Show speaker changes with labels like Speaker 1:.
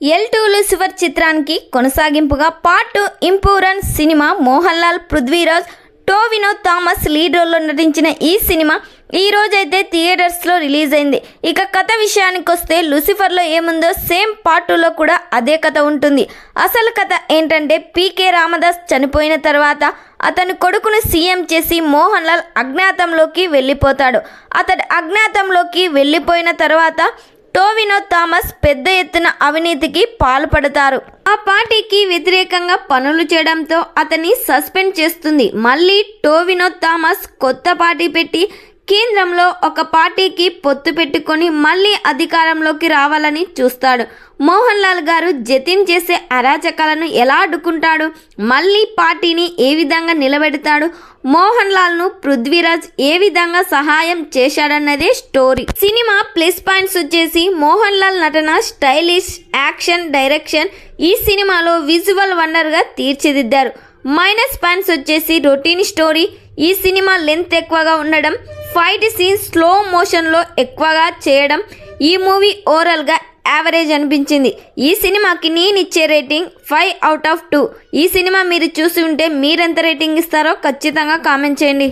Speaker 1: L2 Lucifer చిత్రానికి కొనసాగింపుగా part 2 Empuraan సినిమా మోహన్ లాల్, పృథ్వీరాజ్, టోవినో థామస్ లీడ్ రోల్లో నటించిన ఈ సినిమా ఈ రోజైతే థియేటర్స్లో రిలీజ్ అయింది. ఇక కథ విషయానికి వస్తే లూసిఫర్లో ఏముందో సేమ్ పార్ట్ 2లో కూడా అదే కథ ఉంటుంది. అసలు కథ ఏంటంటే పీకే రామదాస్ చనిపోయిన తర్వాత అతని కొడుకును సీఎం చేసి మోహన్ లాల్ అజ్ఞాతంలోకి వెళ్ళిపోతాడు. అతడు అజ్ఞాతంలోకి వెళ్ళిపోయిన తర్వాత టోవినో థామస్ పెద్ద ఎత్తున అవినీతికి పాల్పడతారు. ఆ పార్టీకి వ్యతిరేకంగా పనులు చేయడంతో అతన్ని సస్పెండ్ చేస్తుంది. మళ్ళీ టోవినో థామస్ కొత్త పార్టీ పెట్టి కేంద్రంలో ఒక పార్టీకి పొత్తు పెట్టుకొని మళ్ళీ అధికారంలోకి రావాలని చూస్తాడు. మోహన్ లాల్ గారు జతిన్ చేసే అరాచకాలను ఎలా అడ్డుకుంటాడు, మళ్ళీ పార్టీని ఏ విధంగా నిలబెడతాడు, మోహన్ లాల్ను పృథ్వీరాజ్ ఏ విధంగా సహాయం చేశాడన్నదే స్టోరీ. సినిమా ప్లస్ పాయింట్స్ వచ్చేసి మోహన్ లాల్ నటన, స్టైలిష్ యాక్షన్, డైరెక్షన్ ఈ సినిమాలో విజువల్ వండర్గా తీర్చిదిద్దారు. మైనస్ పాయింట్స్ వచ్చేసి రొటీన్ స్టోరీ, ఈ సినిమా లెంత్ ఎక్కువగా ఉండడం, ఫైట్ సీన్స్ స్లో మోషన్లో ఎక్కువగా చేయడం, ఈ మూవీ ఓవరాల్గా యావరేజ్ అనిపించింది. ఈ సినిమాకి నేను ఇచ్చే రేటింగ్ 5/2. ఈ సినిమా మీరు చూసి ఉంటే మీరెంత రేటింగ్ ఇస్తారో ఖచ్చితంగా కామెంట్ చేయండి.